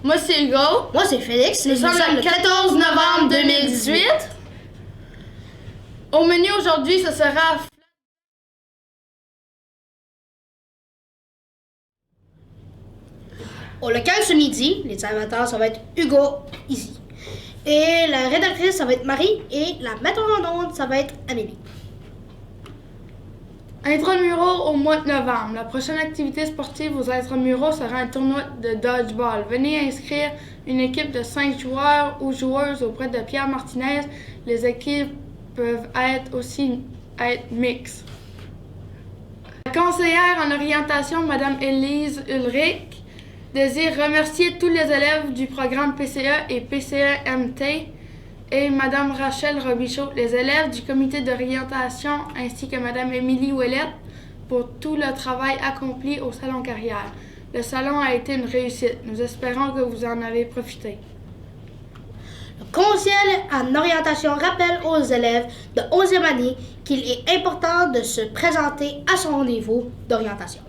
Moi, c'est Hugo. Moi, c'est Félix. Nous sommes le 14 novembre 2018. Au menu aujourd'hui, ce sera... Au local ce midi, les animateurs, ça va être Hugo, ici. Et la rédactrice, ça va être Marie. Et la metteur en onde, ça va être Amélie. Intramuraux au mois de novembre. La prochaine activité sportive aux Intramuraux sera un tournoi de dodgeball. Venez inscrire une équipe de 5 joueurs ou joueuses auprès de Pierre Martinez. Les équipes peuvent aussi être mixtes. La conseillère en orientation, Mme Élise Ulrich, désire remercier tous les élèves du programme PCE et PCE-MT et Mme Rachel Robichaud, les élèves du comité d'orientation ainsi que Mme Émilie Ouellette pour tout le travail accompli au Salon Carrière. Le salon a été une réussite. Nous espérons que vous en avez profité. Le conseiller en orientation rappelle aux élèves de 11e année qu'il est important de se présenter à son rendez-vous d'orientation.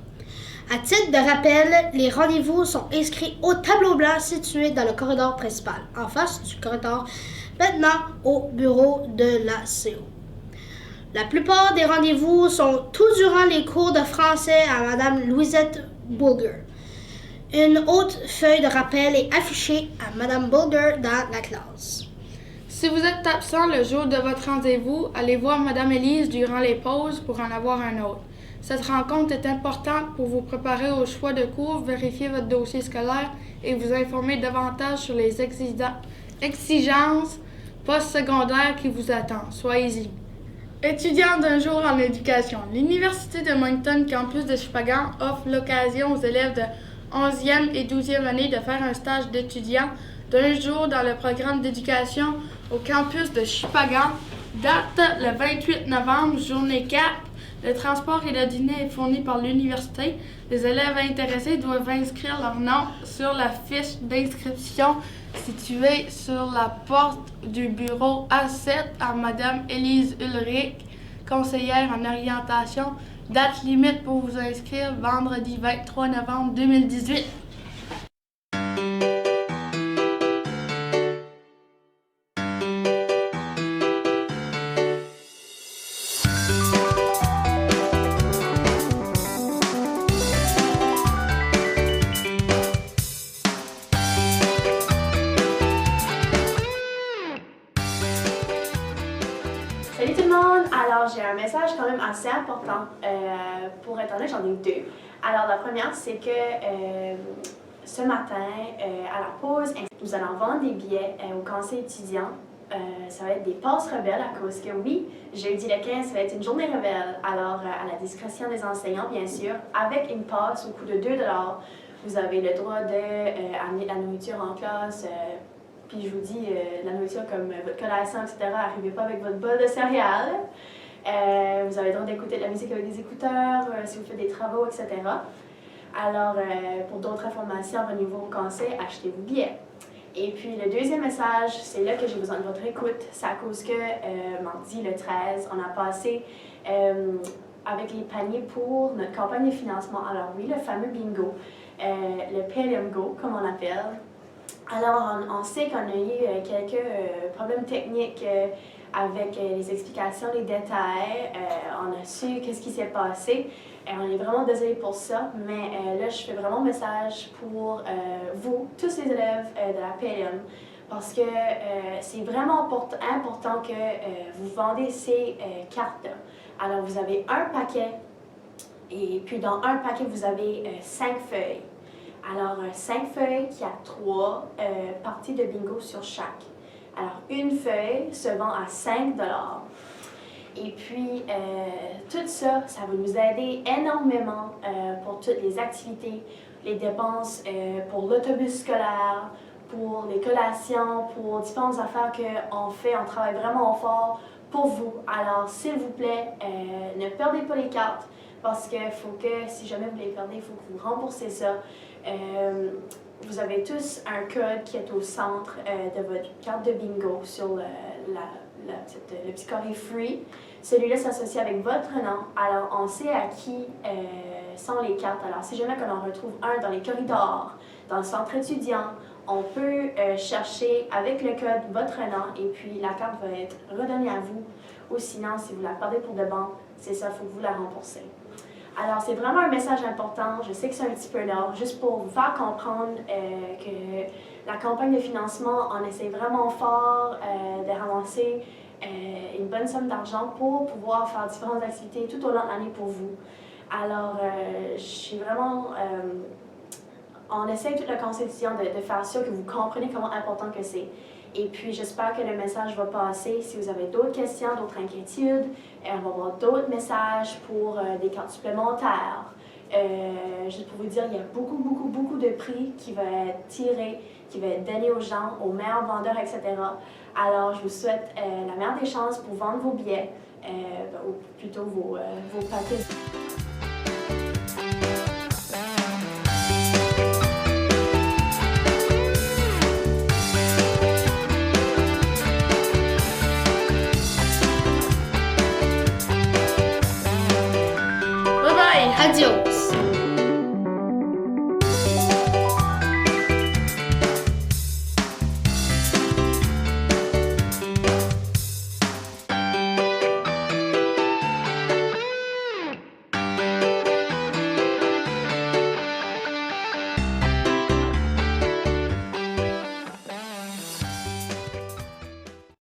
À titre de rappel, les rendez-vous sont inscrits au tableau blanc situé dans le corridor principal, en face du corridor maintenant au bureau de la CO. La plupart des rendez-vous sont tout durant les cours de français à Mme Louisette Bulger. Une autre feuille de rappel est affichée à Mme Bulger dans la classe. Si vous êtes absent le jour de votre rendez-vous, allez voir Mme Élise durant les pauses pour en avoir un autre. Cette rencontre est importante pour vous préparer au choix de cours, vérifier votre dossier scolaire et vous informer davantage sur les exigences postsecondaires qui vous attendent. Soyez-y. Étudiants d'un jour en éducation. L'Université de Moncton, campus de Shippagan, offre l'occasion aux élèves de 11e et 12e année de faire un stage d'étudiant d'un jour dans le programme d'éducation au campus de Shippagan. Date le 28 novembre, journée 4. Le transport et le dîner est fourni par l'université. Les élèves intéressés doivent inscrire leur nom sur la fiche d'inscription située sur la porte du bureau A7 à Mme Élise Ulrich, conseillère en orientation. Date limite pour vous inscrire, vendredi 23 novembre 2018. Salut tout le monde! Alors, j'ai un message quand même assez important. Pour être honnête, j'en ai deux. Alors, la première, c'est que ce matin, à la pause, nous allons vendre des billets au conseil étudiant. Ça va être des passes rebelles à cause que oui, jeudi le 15, ça va être une journée rebelle. Alors, à la discrétion des enseignants, bien sûr, avec une passe au coût de 2 $, vous avez le droit d'amener de la nourriture en classe. Puis je vous dis, la nourriture comme votre collation, etc., n'arrivez pas avec votre bol de céréales. Vous avez le droit d'écouter de la musique avec des écouteurs, si vous faites des travaux, etc. Alors, pour d'autres informations, venez-vous au conseil, achetez vos billets. Et puis, le deuxième message, c'est là que j'ai besoin de votre écoute. C'est à cause que, mardi, le 13, on a passé avec les paniers pour notre campagne de financement. Alors oui, le fameux bingo, le PLM Go, comme on l'appelle. Alors, on sait qu'on a eu quelques problèmes techniques avec les explications, les détails. On a su qu'est-ce qui s'est passé. On est vraiment désolé pour ça, mais là, je fais vraiment message pour vous, tous les élèves de la PLM, parce que c'est vraiment important que vous vendez ces cartes-là. Alors, vous avez un paquet, et puis dans un paquet, vous avez 5 feuilles. Alors, 5 feuilles qui a 3 parties de bingo sur chaque. Alors, une feuille se vend à 5 $. Et puis, tout ça, ça va nous aider énormément pour toutes les activités, les dépenses pour l'autobus scolaire, pour les collations, pour différentes affaires qu'on fait. On travaille vraiment fort pour vous. Alors, s'il vous plaît, ne perdez pas les cartes parce qu'il faut que, si jamais vous les perdez, il faut que vous remboursez ça. Vous avez tous un code qui est au centre de votre carte de bingo sur le petit carré free. Celui-là s'associe avec votre nom. Alors, on sait à qui sont les cartes. Alors, si jamais on en retrouve un dans les corridors, dans le centre étudiant, on peut chercher avec le code votre nom et puis la carte va être redonnée à vous. Ou sinon, si vous la perdez pour de bon, c'est ça, il faut que vous la remboursez. Alors, c'est vraiment un message important. Je sais que c'est un petit peu long, juste pour vous faire comprendre que la campagne de financement, on essaie vraiment fort de ramasser une bonne somme d'argent pour pouvoir faire différentes activités tout au long de l'année pour vous. Alors, je suis vraiment... on essaie tout le conseil d'étudiant de faire sûr que vous comprenez comment important que c'est. Et puis, j'espère que le message va passer. Si vous avez d'autres questions, d'autres inquiétudes, on va avoir d'autres messages pour des cartes supplémentaires. Juste pour vous dire, il y a beaucoup de prix qui va être tiré, qui va être donné aux gens, aux meilleurs vendeurs, etc. Alors, je vous souhaite la meilleure des chances pour vendre vos billets, ou plutôt vos paquets. Adieu.